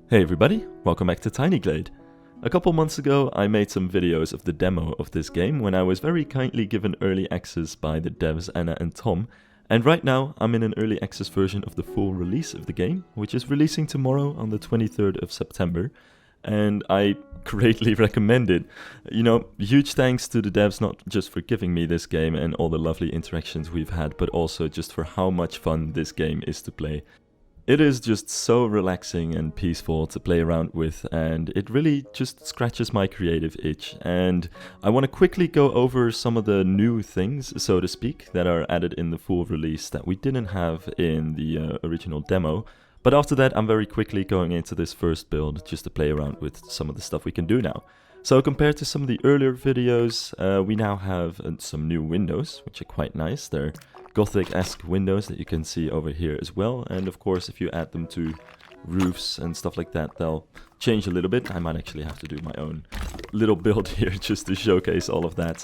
Hey everybody, welcome back to Tiny Glade. A couple months ago I made some videos of the demo of this game when I was very kindly given early access by the devs Anna and Tom, and right now I'm in an early access version of the full release of the game, which is releasing tomorrow on the 23rd of September, and I greatly recommend it. You know, huge thanks to the devs not just for giving me this game and all the lovely interactions we've had, but also just for how much fun this game is to play. It is just so relaxing and peaceful to play around with, and it really just scratches my creative itch. And I want to quickly go over some of the new things, so to speak, that are added in the full release that we didn't have in the original demo. But after that, I'm very quickly going into this first build just to play around with some of the stuff we can do now. So compared to some of the earlier videos, we now have some new windows, which are quite nice. They're Gothic-esque windows that you can see over here as well, and of course if you add them to roofs and stuff like that, they'll change a little bit. I might actually have to do my own little build here just to showcase all of that.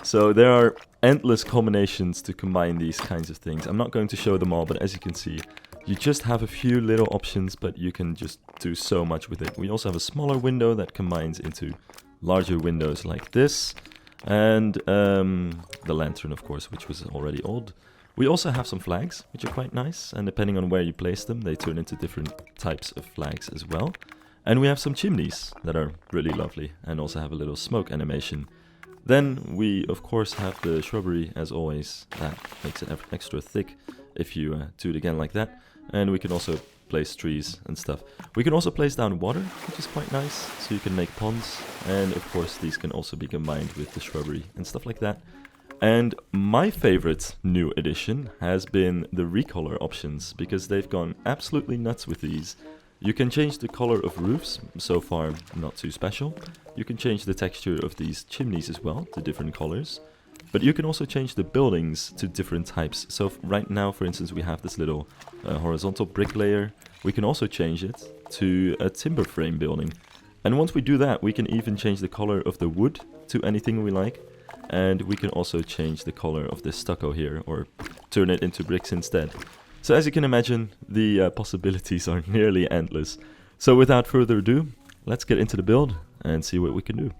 So there are endless combinations to combine these kinds of things. I'm not going to show them all, but as you can see, you just have a few little options, but you can just do so much with it. We also have a smaller window that combines into larger windows like this, and the lantern, of course, which was already old. We also have some flags, which are quite nice, and depending on where you place them, they turn into different types of flags as well. And we have some chimneys that are really lovely, and also have a little smoke animation. Then we, of course, have the shrubbery, as always. That makes it extra thick if you do it again like that. And we can also place trees and stuff. We can also place down water, which is quite nice, so you can make ponds. And, of course, these can also be combined with the shrubbery and stuff like that. And my favorite new addition has been the recolor options, because they've gone absolutely nuts with these. You can change the color of roofs, so far not too special. You can change the texture of these chimneys as well to different colors. But you can also change the buildings to different types. So right now, for instance, we have this little horizontal brick layer. We can also change it to a timber frame building. And once we do that, we can even change the color of the wood to anything we like. And we can also change the color of this stucco here, or turn it into bricks instead. So as you can imagine, the possibilities are nearly endless. So without further ado, let's get into the build and see what we can do.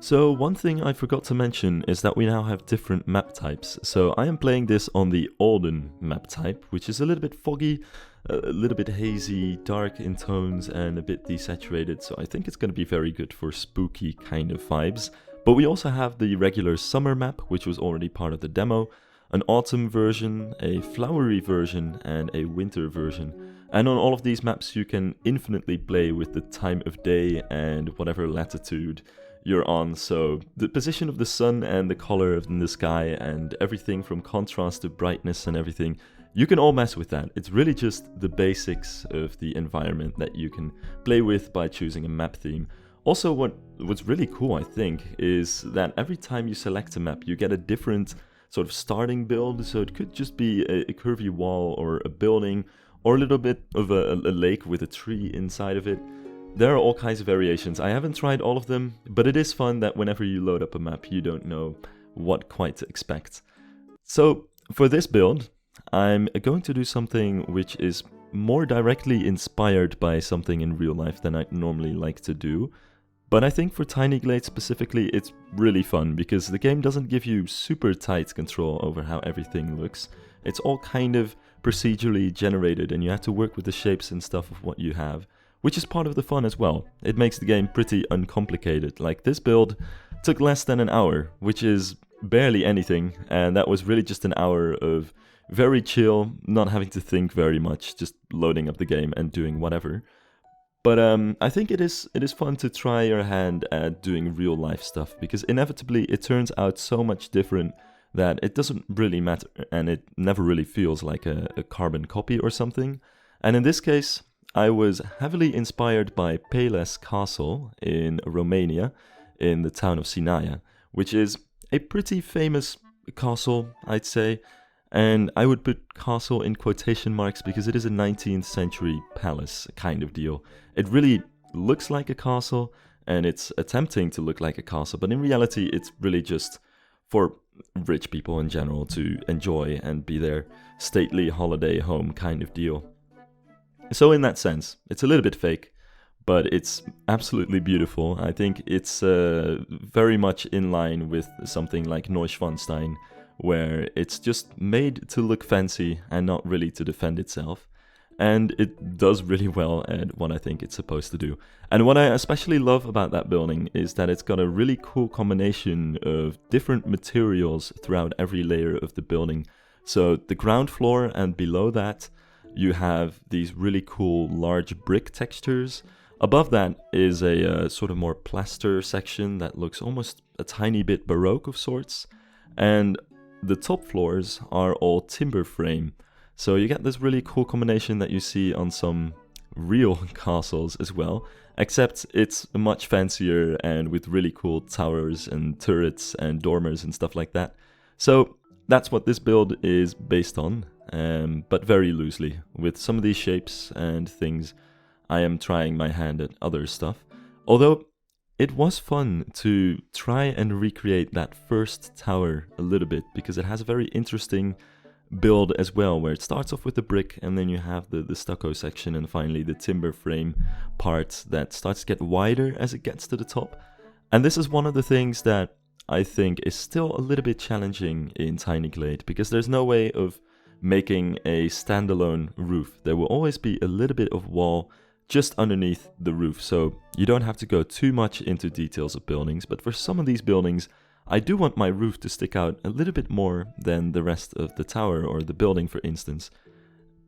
So one thing I forgot to mention is that we now have different map types. So I am playing this on the Olden map type, which is a little bit foggy, a little bit hazy, dark in tones, and a bit desaturated. So I think it's going to be very good for spooky kind of vibes. But we also have the regular summer map, which was already part of the demo, an autumn version, a flowery version, and a winter version. And on all of these maps you can infinitely play with the time of day and whatever latitude you're on. So the position of the sun and the color in the sky and everything from contrast to brightness and everything, you can all mess with that. It's really just the basics of the environment that you can play with by choosing a map theme. Also, what's really cool, I think, is that every time you select a map, you get a different sort of starting build. So it could just be a curvy wall or a building, or a little bit of a lake with a tree inside of it. There are all kinds of variations. I haven't tried all of them, but it is fun that whenever you load up a map, you don't know what quite to expect. So for this build, I'm going to do something which is more directly inspired by something in real life than I normally like to do. But I think for Tiny Glade specifically, it's really fun, because the game doesn't give you super tight control over how everything looks. It's all kind of procedurally generated, and you have to work with the shapes and stuff of what you have, which is part of the fun as well. It makes the game pretty uncomplicated. Like, this build took less than an hour, which is barely anything, and that was really just an hour of very chill, not having to think very much, just loading up the game and doing whatever. But I think it is fun to try your hand at doing real life stuff, because inevitably it turns out so much different that it doesn't really matter, and it never really feels like a carbon copy or something. And in this case, I was heavily inspired by Peleș Castle in Romania, in the town of Sinaia, which is a pretty famous castle, I'd say. And I would put castle in quotation marks because it is a 19th century palace kind of deal. It really looks like a castle, and it's attempting to look like a castle, but in reality it's really just for rich people in general to enjoy and be their stately holiday home kind of deal. So in that sense, it's a little bit fake, but it's absolutely beautiful. I think it's very much in line with something like Neuschwanstein, where it's just made to look fancy and not really to defend itself. And it does really well at what I think it's supposed to do. And what I especially love about that building is that it's got a really cool combination of different materials throughout every layer of the building. So the ground floor and below that, you have these really cool large brick textures. Above that is a sort of more plaster section that looks almost a tiny bit Baroque of sorts. And the top floors are all timber frame. So you get this really cool combination that you see on some real castles as well, except it's much fancier and with really cool towers and turrets and dormers and stuff like that. So that's what this build is based on, but very loosely. With some of these shapes and things, I am trying my hand at other stuff. Although it was fun to try and recreate that first tower a little bit, because it has a very interesting build as well, where it starts off with the brick and then you have the stucco section and finally the timber frame part that starts to get wider as it gets to the top. And this is one of the things that I think is still a little bit challenging in Tiny Glade, because there's no way of making a standalone roof. There will always be a little bit of wall just underneath the roof, so you don't have to go too much into details of buildings, but for some of these buildings I do want my roof to stick out a little bit more than the rest of the tower or the building, for instance.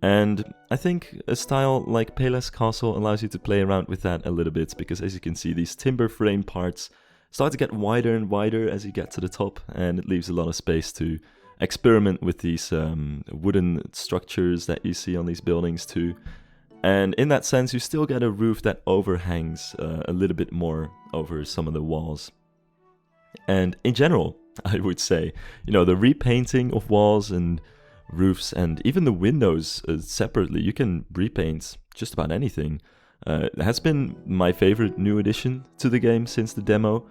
And I think a style like Peleș Castle allows you to play around with that a little bit, because as you can see, these timber frame parts start to get wider and wider as you get to the top, and it leaves a lot of space to experiment with these wooden structures that you see on these buildings too. And in that sense, you still get a roof that overhangs a little bit more over some of the walls. And in general, I would say, the repainting of walls and roofs and even the windows separately, you can repaint just about anything. It has been my favorite new addition to the game since the demo,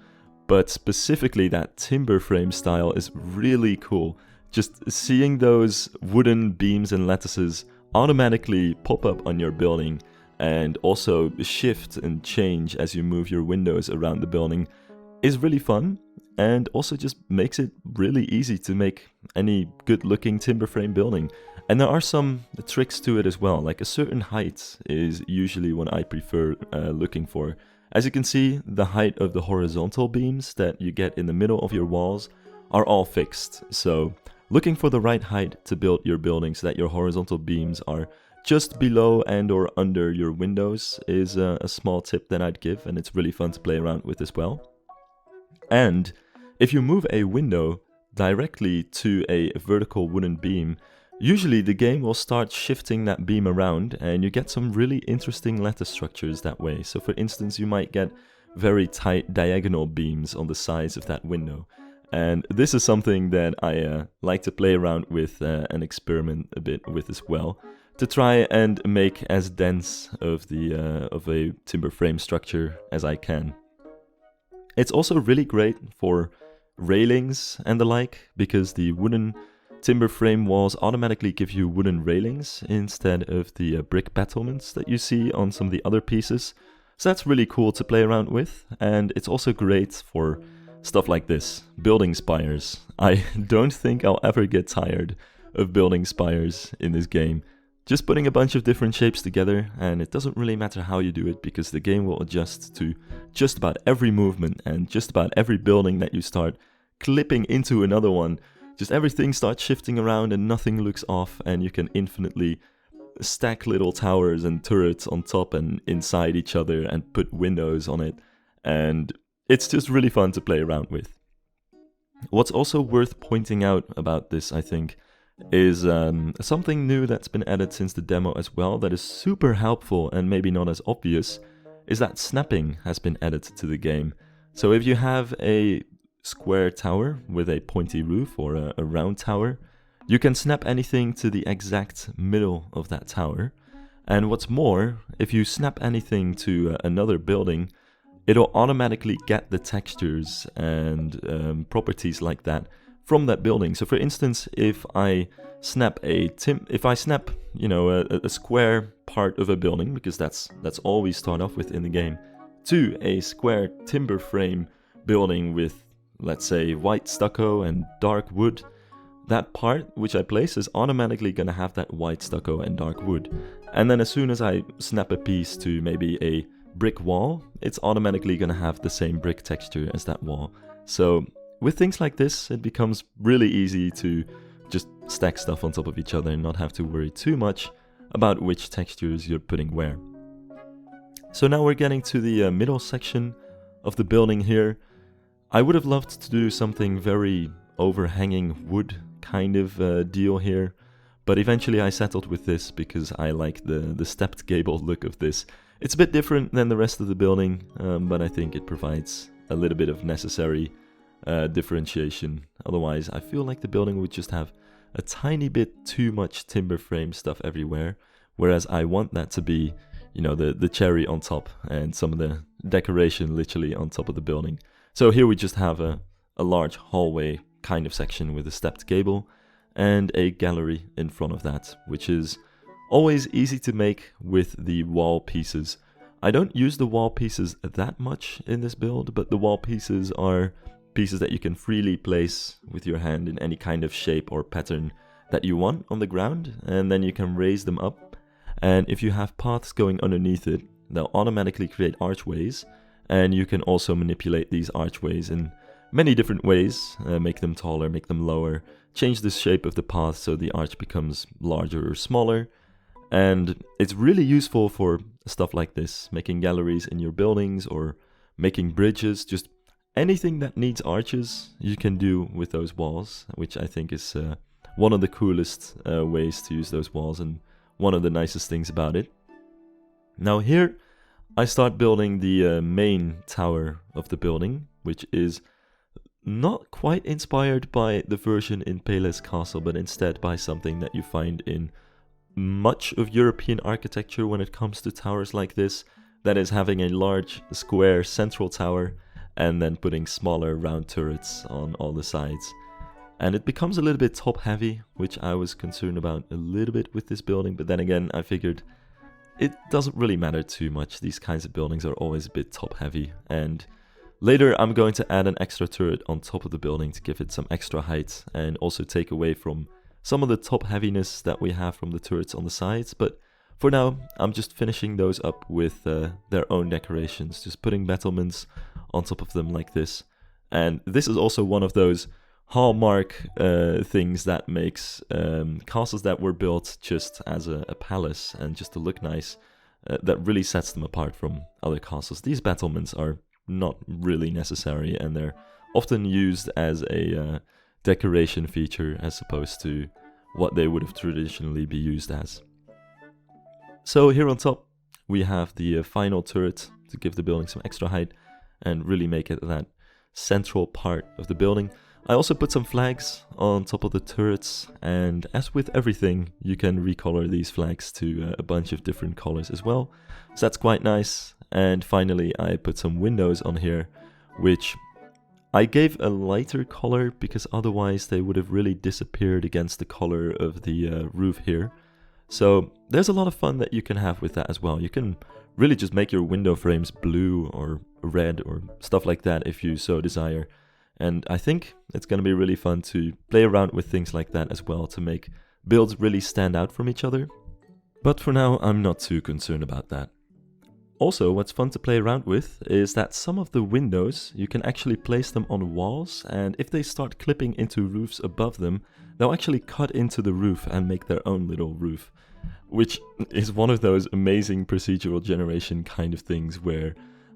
but specifically that timber frame style is really cool. Just seeing those wooden beams and lattices automatically pop up on your building and also shift and change as you move your windows around the building is really fun, and also just makes it really easy to make any good looking timber frame building. And there are some tricks to it as well, like a certain height is usually what I prefer looking for. As you can see, the height of the horizontal beams that you get in the middle of your walls are all fixed. So looking for the right height to build your building so that your horizontal beams are just below and or under your windows is a small tip that I'd give, and it's really fun to play around with as well. And if you move a window directly to a vertical wooden beam, usually the game will start shifting that beam around and you get some really interesting lattice structures that way. So for instance, you might get very tight diagonal beams on the sides of that window. And this is something that I like to play around with and experiment a bit with as well, to try and make as dense of a timber frame structure as I can. It's also really great for railings and the like, because the wooden timber frame walls automatically give you wooden railings instead of the brick battlements that you see on some of the other pieces. So that's really cool to play around with, and it's also great for stuff like this, building spires. I don't think I'll ever get tired of building spires in this game. Just putting a bunch of different shapes together, and it doesn't really matter how you do it, because the game will adjust to just about every movement and just about every building that you start clipping into another one. Just everything starts shifting around and nothing looks off, and you can infinitely stack little towers and turrets on top and inside each other and put windows on it, and it's just really fun to play around with. What's also worth pointing out about this, I think, is something new that's been added since the demo as well that is super helpful and maybe not as obvious, is that snapping has been added to the game. So if you have a square tower with a pointy roof or a round tower, you can snap anything to the exact middle of that tower. And what's more, if you snap anything to another building, it'll automatically get the textures and properties like that from that building. So for instance, if I snap a square part of a building, because that's all we start off with in the game, to a square timber frame building with, let's say, white stucco and dark wood, that part which I place is automatically going to have that white stucco and dark wood. And then as soon as I snap a piece to maybe a brick wall, it's automatically going to have the same brick texture as that wall. So with things like this, it becomes really easy to just stack stuff on top of each other and not have to worry too much about which textures you're putting where. So now we're getting to the middle section of the building here. I would have loved to do something very overhanging wood kind of deal here, but eventually I settled with this because I like the stepped gable look of this. It's a bit different than the rest of the building, but I think it provides a little bit of necessary differentiation. Otherwise, I feel like the building would just have a tiny bit too much timber frame stuff everywhere, whereas I want that to be, you know, the cherry on top and some of the decoration literally on top of the building. So here we just have a large hallway kind of section with a stepped gable and a gallery in front of that, which is always easy to make with the wall pieces. I don't use the wall pieces that much in this build, but the wall pieces are pieces that you can freely place with your hand in any kind of shape or pattern that you want on the ground, and then you can raise them up. And if you have paths going underneath it, they'll automatically create archways, and you can also manipulate these archways in many different ways, make them taller, make them lower, change the shape of the path so the arch becomes larger or smaller. And it's really useful for stuff like this, making galleries in your buildings or making bridges, just anything that needs arches you can do with those walls, which I think is one of the coolest ways to use those walls and one of the nicest things about it. Now here I start building the main tower of the building, which is not quite inspired by the version in Peleș Castle, but instead by something that you find in much of European architecture when it comes to towers like this, that is having a large square central tower and then putting smaller round turrets on all the sides. And it becomes a little bit top heavy, which I was concerned about a little bit with this building, but then again I figured it doesn't really matter too much. These kinds of buildings are always a bit top heavy, and later I'm going to add an extra turret on top of the building to give it some extra height and also take away from some of the top heaviness that we have from the turrets on the sides. But for now I'm just finishing those up with their own decorations, just putting battlements on top of them like this. And this is also one of those hallmark things that makes castles that were built just as a palace and just to look nice, that really sets them apart from other castles. These battlements are not really necessary, and they're often used as a decoration feature as opposed to what they would have traditionally be used as. So here on top we have the final turret to give the building some extra height and really make it that central part of the building. I also put some flags on top of the turrets, and as with everything, you can recolor these flags to a bunch of different colors as well, so that's quite nice. And finally I put some windows on here, which I gave a lighter color because otherwise they would have really disappeared against the color of the roof here. So there's a lot of fun that you can have with that as well. You can really just make your window frames blue or red or stuff like that if you so desire. And I think it's going to be really fun to play around with things like that as well to make builds really stand out from each other. But for now, I'm not too concerned about that. Also, what's fun to play around with is that some of the windows, you can actually place them on walls, and if they start clipping into roofs above them, they'll actually cut into the roof and make their own little roof, which is one of those amazing procedural generation kind of things where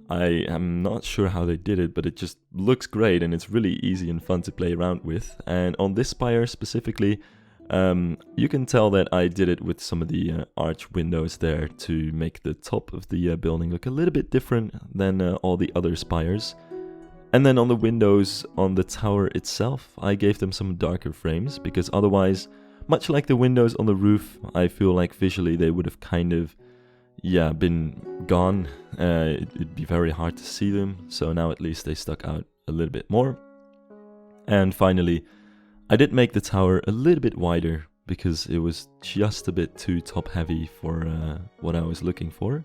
I am not sure how they did it, but it just looks great and it's really easy and fun to play around with. And on this spire specifically, you can tell that I did it with some of the arch windows there to make the top of the building look a little bit different than all the other spires. And then on the windows on the tower itself, I gave them some darker frames because otherwise, much like the windows on the roof, I feel like visually they would have kind of been gone. It'd be very hard to see them, so now at least they stuck out a little bit more. And finally, I did make the tower a little bit wider because it was just a bit too top heavy for what I was looking for,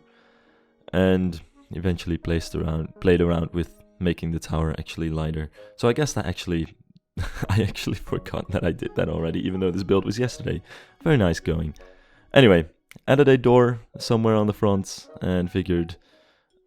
and eventually played around with making the tower actually lighter. So I guess that actually I actually forgot that I did that already, even though this build was yesterday. Very nice going. Anyway, added a door somewhere on the front and figured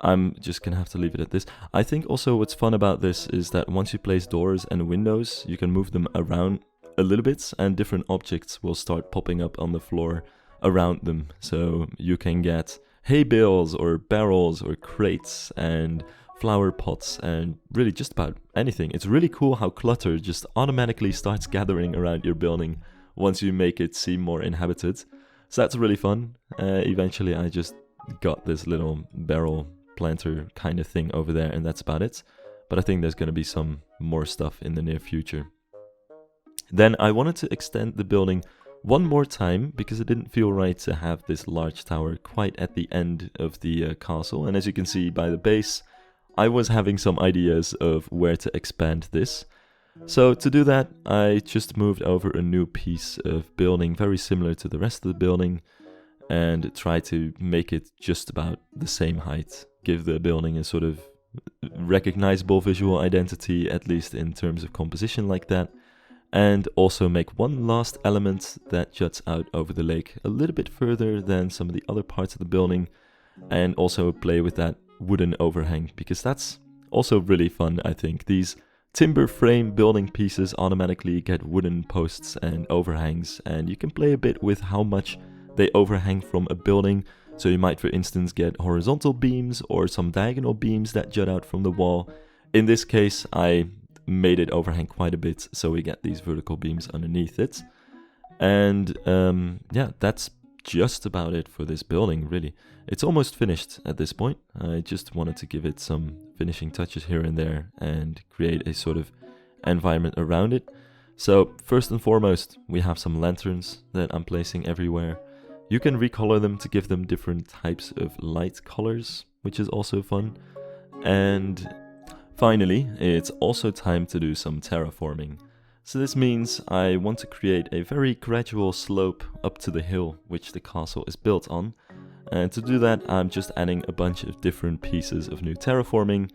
I'm just gonna have to leave it at this. I think also what's fun about this is that once you place doors and windows, you can move them around a little bit and different objects will start popping up on the floor around them. So you can get hay bales or barrels or crates and flower pots and really just about anything. It's really cool how clutter just automatically starts gathering around your building once you make it seem more inhabited. So that's really fun. Eventually I just got this little barrel planter kind of thing over there, and that's about it. But I think there's going to be some more stuff in the near future. Then I wanted to extend the building one more time because it didn't feel right to have this large tower quite at the end of the castle. And as you can see by the base, I was having some ideas of where to expand this. So to do that, I just moved over a new piece of building very similar to the rest of the building and tried to make it just about the same height. Give the building a sort of recognizable visual identity, at least in terms of composition like that. And also make one last element that juts out over the lake a little bit further than some of the other parts of the building. And also play with that wooden overhang, because that's also really fun, I think. These timber frame building pieces automatically get wooden posts and overhangs, and you can play a bit with how much they overhang from a building. So you might, for instance, get horizontal beams or some diagonal beams that jut out from the wall. In this case, I made it overhang quite a bit, so we get these vertical beams underneath it. And yeah, that's just about it for this building, really. It's almost finished at this point. I just wanted to give it some finishing touches here and there and create a sort of environment around it. So first and foremost, we have some lanterns that I'm placing everywhere. You can recolor them to give them different types of light colors, which is also fun. And finally, it's also time to do some terraforming. So this means I want to create a very gradual slope up to the hill which the castle is built on. And to do that, I'm just adding a bunch of different pieces of new terraforming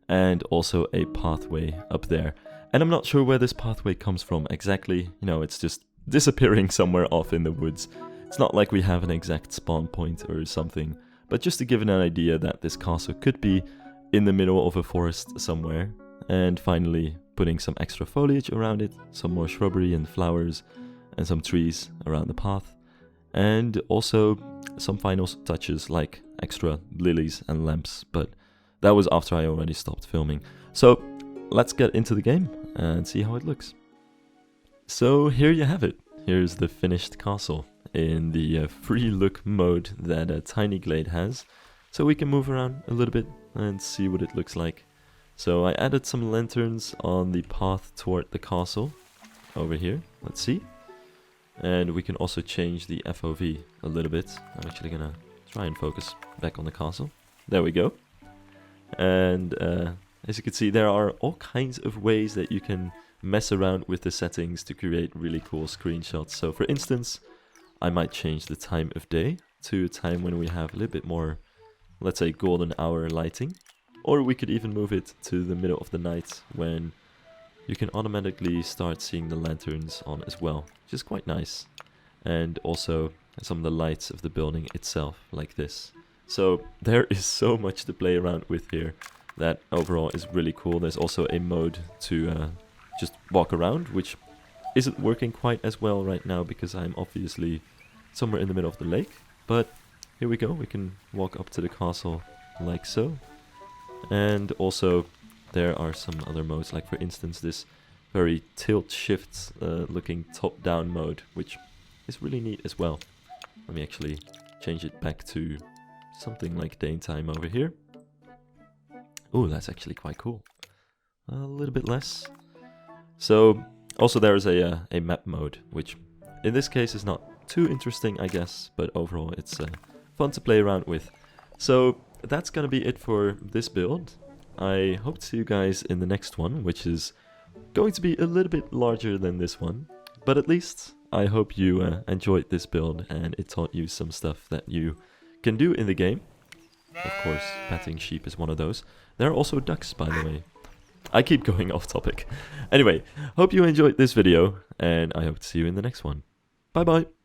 and also a pathway up there. And I'm not sure where this pathway comes from exactly. You know, it's just disappearing somewhere off in the woods. It's not like we have an exact spawn point or something, but just to give an idea that this castle could be in the middle of a forest somewhere. And finally, putting some extra foliage around it, some more shrubbery and flowers, and some trees around the path. And also some final touches like extra lilies and lamps, but that was after I already stopped filming. So let's get into the game and see how it looks. So here you have it. Here's the finished castle in the free look mode that Tiny Glade has. So we can move around a little bit and see what it looks like. So I added some lanterns on the path toward the castle over here. Let's see. And we can also change the FOV a little bit. I'm actually gonna try and focus back on the castle. There we go. And as you can see, there are all kinds of ways that you can mess around with the settings to create really cool screenshots. So for instance, I might change the time of day to a time when we have a little bit more, let's say, golden hour lighting. Or we could even move it to the middle of the night when you can automatically start seeing the lanterns on as well, which is quite nice. And also some of the lights of the building itself, like this. So there is so much to play around with here that overall is really cool. There's also a mode to just walk around, which isn't working quite as well right now because I'm obviously somewhere in the middle of the lake. But here we go, we can walk up to the castle like so. And also there are some other modes, like for instance this very tilt shift looking top down mode, which is really neat as well. Let me actually change it back to something like daytime over here. Oh, that's actually quite cool. A little bit less. So also there is a map mode, which in this case is not too interesting, I guess, but overall it's fun to play around with. So that's gonna be it for this build. I hope to see you guys in the next one, which is going to be a little bit larger than this one, but at least I hope you enjoyed this build and it taught you some stuff that you can do in the game. Of course, petting sheep is one of those. There are also ducks, by the way. I keep going off topic. Anyway, hope you enjoyed this video, and I hope to see you in the next one. Bye bye!